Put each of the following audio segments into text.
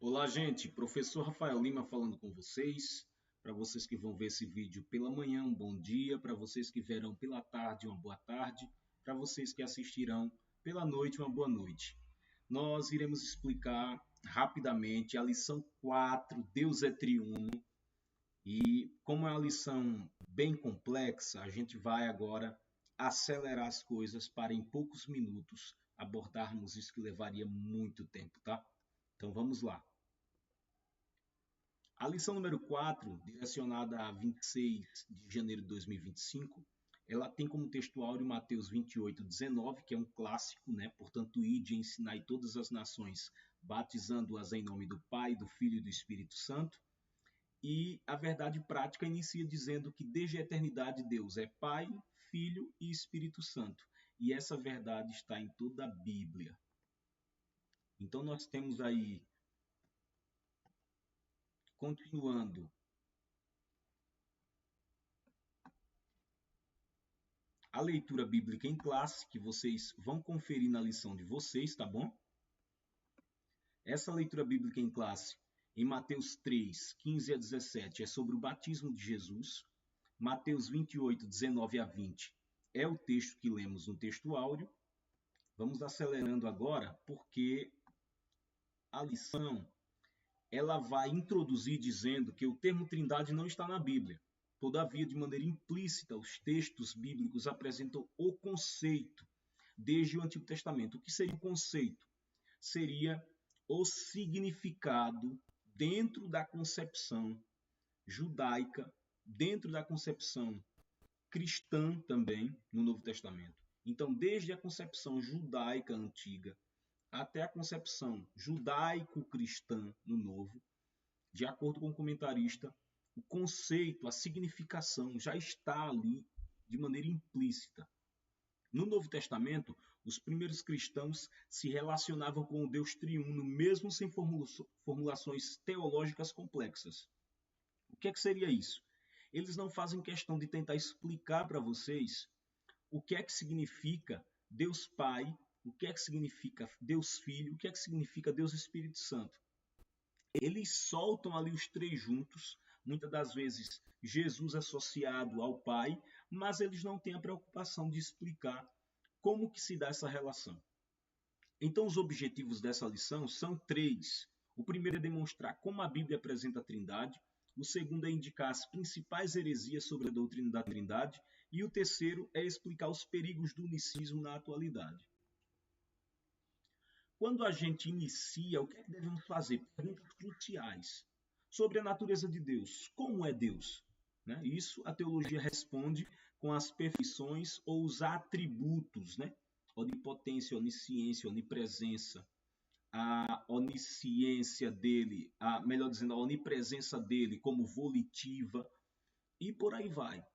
Olá, gente. Professor Rafael Lima falando com vocês. Para vocês que vão ver esse vídeo pela manhã, um bom dia. Para vocês que verão pela tarde, uma boa tarde. Para vocês que assistirão pela noite, uma boa noite. Nós iremos explicar rapidamente a lição 4, Deus é triuno. E como é uma lição bem complexa, a gente vai agora acelerar as coisas para em poucos minutos abordarmos isso que levaria muito tempo, tá? Então vamos lá. A lição número 4, direcionada a 26 de janeiro de 2025, ela tem como texto áureo Mateus 28:19, que é um clássico, né? Portanto, ide e ensinai todas as nações, batizando-as em nome do Pai, do Filho e do Espírito Santo. E a verdade prática inicia dizendo que desde a eternidade Deus é Pai, Filho e Espírito Santo. E essa verdade está em toda a Bíblia. Então nós temos aí, continuando, a leitura bíblica em classe, que vocês vão conferir na lição de vocês, tá bom? Essa leitura bíblica em classe, em Mateus 3, 15 a 17, é sobre o batismo de Jesus. Mateus 28, 19 a 20 é o texto que lemos no texto áureo. Vamos acelerando agora, porque a lição ela vai introduzir dizendo que o termo trindade não está na Bíblia. Todavia, de maneira implícita, os textos bíblicos apresentam o conceito desde o Antigo Testamento. O que seria o conceito? Seria o significado dentro da concepção judaica, dentro da concepção cristã também, no Novo Testamento. Então, desde a concepção judaica antiga até a concepção judaico-cristã no Novo, de acordo com o comentarista, o conceito, a significação já está ali de maneira implícita. No Novo Testamento, os primeiros cristãos se relacionavam com o Deus triuno, mesmo sem formulações teológicas complexas. O que seria isso? Eles não fazem questão de tentar explicar para vocês o que é que significa Deus Pai, o que é que significa Deus Filho, o que é que significa Deus Espírito Santo. Eles soltam ali os três juntos, muitas das vezes Jesus associado ao Pai, mas eles não têm a preocupação de explicar como que se dá essa relação. Então, os objetivos dessa lição são três. O primeiro é demonstrar como a Bíblia apresenta a Trindade, o segundo é indicar as principais heresias sobre a doutrina da Trindade, e o terceiro é explicar os perigos do unicismo na atualidade. Quando a gente inicia, o que é que devemos fazer? Perguntas cruciais sobre a natureza de Deus. Como é Deus? Isso a teologia responde com as perfeições ou os atributos, onipotência, onisciência, onipresença, a onisciência dele, melhor dizendo, a onipresença dele como volitiva, e por aí vai.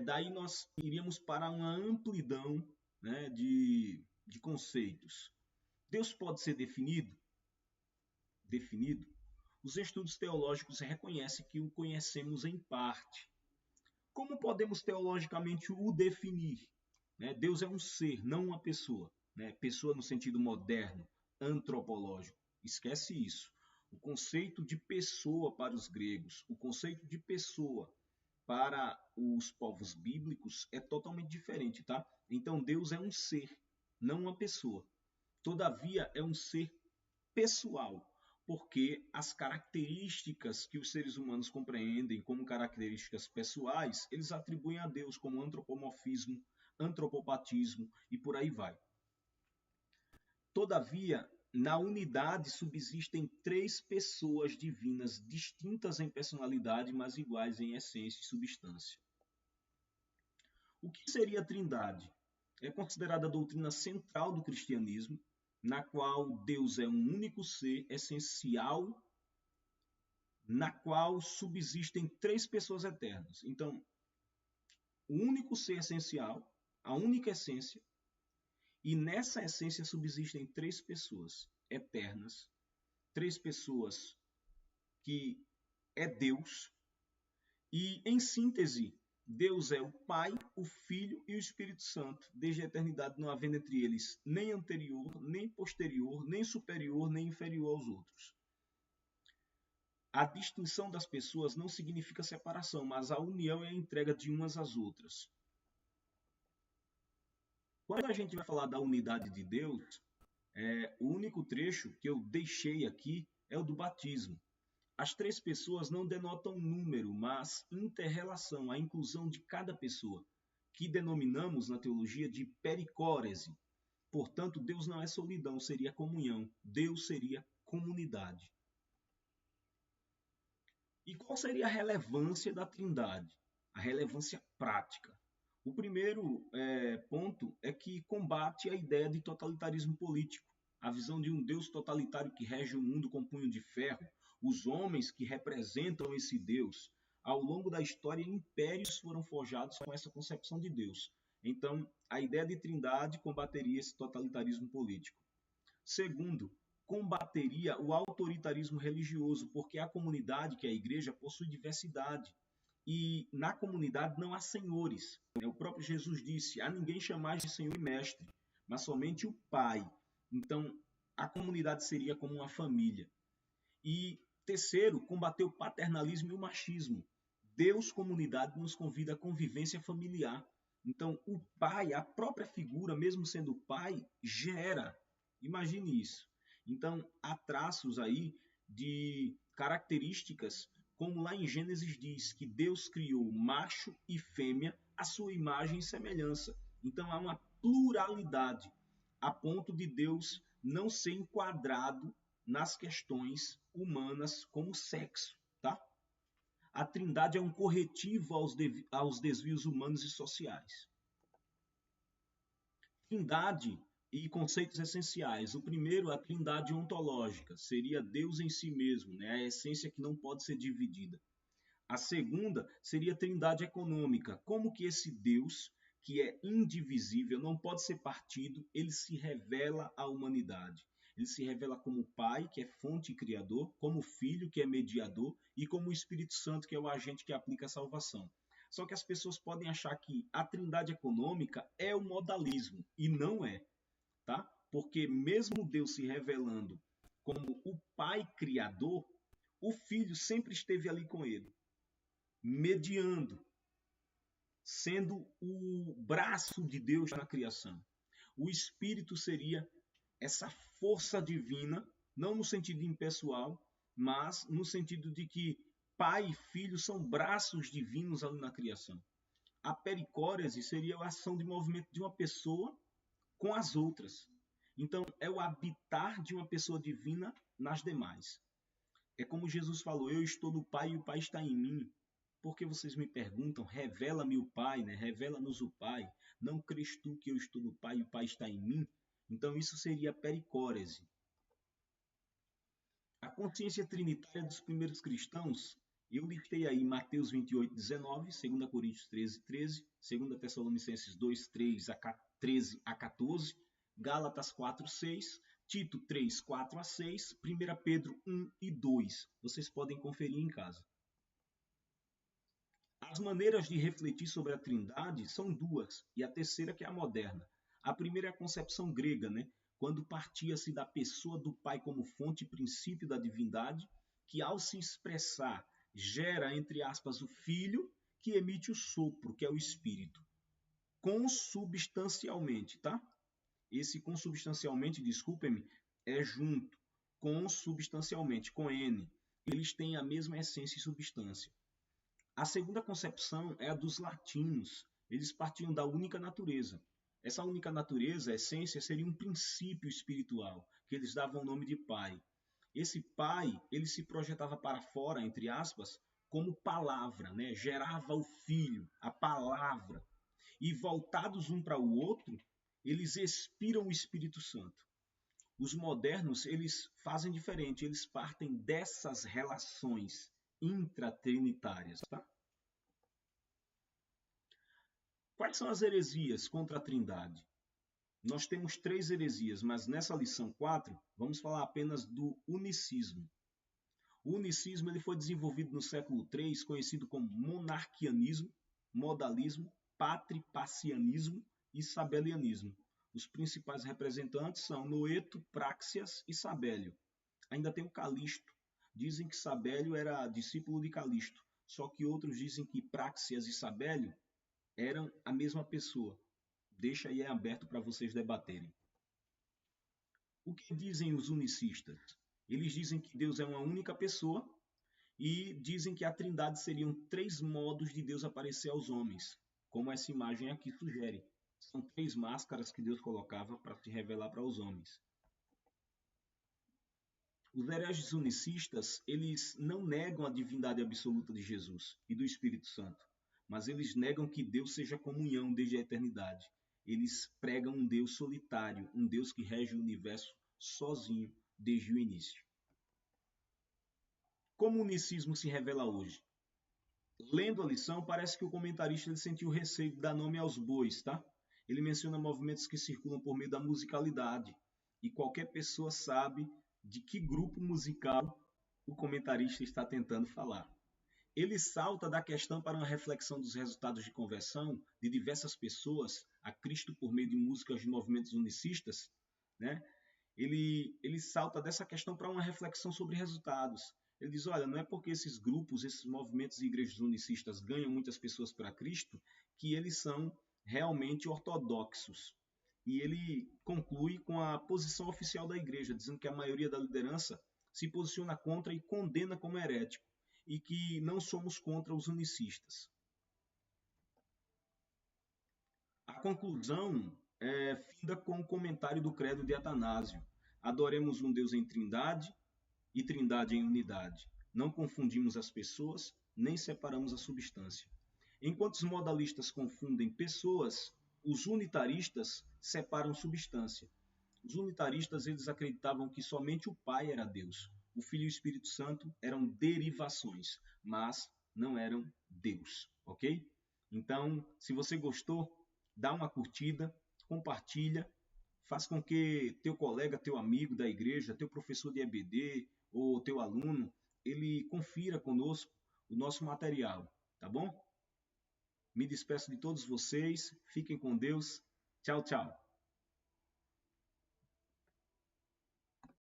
Daí nós iríamos para uma amplidão de conceitos. Deus pode ser definido? Definido. Os estudos teológicos reconhecem que o conhecemos em parte. Como podemos teologicamente o definir? Deus é um ser, não uma pessoa. Pessoa no sentido moderno, antropológico. Esquece isso. O conceito de pessoa para os gregos, o conceito de pessoa para os povos bíblicos é totalmente diferente, tá? Então Deus é um ser, não uma pessoa. Todavia, é um ser pessoal, porque as características que os seres humanos compreendem como características pessoais, eles atribuem a Deus como antropomorfismo, antropopatismo e por aí vai. Todavia, na unidade subsistem três pessoas divinas distintas em personalidade, mas iguais em essência e substância. O que seria a Trindade? É considerada a doutrina central do cristianismo, na qual Deus é um único ser essencial, na qual subsistem três pessoas eternas. Então, o único ser essencial, a única essência, e nessa essência subsistem três pessoas eternas, três pessoas que é Deus, e em síntese, Deus é o Pai, o Filho e o Espírito Santo, desde a eternidade não havendo entre eles nem anterior, nem posterior, nem superior, nem inferior aos outros. A distinção das pessoas não significa separação, mas a união e a entrega de umas às outras. Quando a gente vai falar da unidade de Deus, o único trecho que eu deixei aqui é o do batismo. As três pessoas não denotam número, mas inter-relação, a inclusão de cada pessoa, que denominamos na teologia de pericórese. Portanto, Deus não é solidão, seria comunhão. Deus seria comunidade. E qual seria a relevância da Trindade? A relevância prática. O primeiro ponto é que combate a ideia de totalitarismo político, a visão de um Deus totalitário que rege o mundo com punho de ferro, os homens que representam esse Deus. Ao longo da história, impérios foram forjados com essa concepção de Deus. Então, a ideia de Trindade combateria esse totalitarismo político. Segundo, combateria o autoritarismo religioso, porque a comunidade, que é a igreja, possui diversidade. E na comunidade não há senhores. O próprio Jesus disse: a ninguém chamais de senhor e mestre, mas somente o Pai. Então, a comunidade seria como uma família. E terceiro, combater o paternalismo e o machismo. Deus, comunidade, nos convida à convivência familiar. Então, o pai, a própria figura, mesmo sendo pai, gera. Imagine isso. Então, há traços aí de características, como lá em Gênesis diz, que Deus criou macho e fêmea à sua imagem e semelhança. Então, há uma pluralidade, a ponto de Deus não ser enquadrado nas questões humanas como sexo, tá? A Trindade é um corretivo aos desvios humanos e sociais. Trindade e conceitos essenciais. O primeiro, a trindade ontológica, seria Deus em si mesmo, né? A essência que não pode ser dividida. A segunda seria a trindade econômica, como que esse Deus, que é indivisível, não pode ser partido, ele se revela à humanidade. Ele se revela como Pai, que é fonte e criador, como Filho, que é mediador, e como o Espírito Santo, que é o agente que aplica a salvação. Só que as pessoas podem achar que a trindade econômica é o modalismo, e não é, tá? Porque mesmo Deus se revelando como o Pai criador, o Filho sempre esteve ali com ele, mediando, sendo o braço de Deus na criação. O Espírito seria essa força divina, não no sentido impessoal, mas no sentido de que Pai e Filho são braços divinos ali na criação. A pericórese seria a ação de movimento de uma pessoa com as outras. Então, é o habitar de uma pessoa divina nas demais. É como Jesus falou: eu estou no Pai e o Pai está em mim. Porque vocês me perguntam, revela-me o Pai, né? Revela-nos o Pai. Não crês tu que eu estou no Pai e o Pai está em mim? Então, isso seria pericórese. A consciência trinitária dos primeiros cristãos, eu listei aí Mateus 28, 19, 2 Coríntios 13, 13, 2 Tessalonicenses 2, 13 a 14, Gálatas 4, 6, Tito 3, 4 a 6, 1 Pedro 1 e 2. Vocês podem conferir em casa. As maneiras de refletir sobre a Trindade são duas, e a terceira que é a moderna. A primeira é a concepção grega, né? Quando partia-se da pessoa do Pai como fonte e princípio da divindade, que ao se expressar gera, entre aspas, o Filho, que emite o sopro, que é o Espírito. Consubstancialmente, tá? Esse consubstancialmente, desculpem-me, é junto, consubstancialmente, com N. Eles têm a mesma essência e substância. A segunda concepção é a dos latinos. Eles partiam da única natureza. Essa única natureza, a essência, seria um princípio espiritual, que eles davam o nome de Pai. Esse Pai, ele se projetava para fora, entre aspas, como palavra, né? Gerava o Filho, a palavra. E voltados um para o outro, eles expiram o Espírito Santo. Os modernos, eles fazem diferente, eles partem dessas relações intratrinitárias, tá? Quais são as heresias contra a Trindade? Nós temos 3 heresias, mas nessa lição 4 vamos falar apenas do unicismo. O unicismo ele foi desenvolvido no século III, conhecido como monarquianismo, modalismo, patripacianismo e sabelianismo. Os principais representantes são Noeto, Práxias e Sabélio. Ainda tem o Calixto. dizem que Sabélio era discípulo de Calisto, só que outros dizem que Práxias e Sabélio eram a mesma pessoa. Deixa aí aberto para vocês debaterem. O que dizem os unicistas? Eles dizem que Deus é uma única pessoa e dizem que a Trindade seriam 3 modos de Deus aparecer aos homens, como essa imagem aqui sugere. São 3 máscaras que Deus colocava para se revelar para os homens. Os hereges unicistas, eles não negam a divindade absoluta de Jesus e do Espírito Santo, mas eles negam que Deus seja comunhão desde a eternidade. Eles pregam um Deus solitário, um Deus que rege o universo sozinho desde o início. Como o unicismo se revela hoje? Lendo a lição, parece que o comentarista ele sentiu receio de dar nome aos bois, tá? Ele menciona movimentos que circulam por meio da musicalidade, e qualquer pessoa sabe de que grupo musical o comentarista está tentando falar. Ele salta da questão para uma reflexão dos resultados de conversão de diversas pessoas a Cristo por meio de músicas de movimentos unicistas, né? Ele salta dessa questão para uma reflexão sobre resultados. Ele diz, olha, não é porque esses grupos, esses movimentos e igrejas unicistas ganham muitas pessoas para Cristo que eles são realmente ortodoxos. E ele conclui com a posição oficial da igreja, dizendo que a maioria da liderança se posiciona contra e condena como herético, e que não somos contra os unicistas. A conclusão finda com o comentário do credo de Atanásio. Adoremos um Deus em trindade e trindade em unidade. Não confundimos as pessoas, nem separamos a substância. Enquanto os modalistas confundem pessoas, os unitaristas separam substância. Os unitaristas eles acreditavam que somente o Pai era Deus. O Filho e o Espírito Santo eram derivações, mas não eram Deus, ok? Então, se você gostou, dá uma curtida, compartilha, faz com que teu colega, teu amigo da igreja, teu professor de EBD ou teu aluno, ele confira conosco o nosso material, tá bom? Me despeço de todos vocês, fiquem com Deus, tchau, tchau.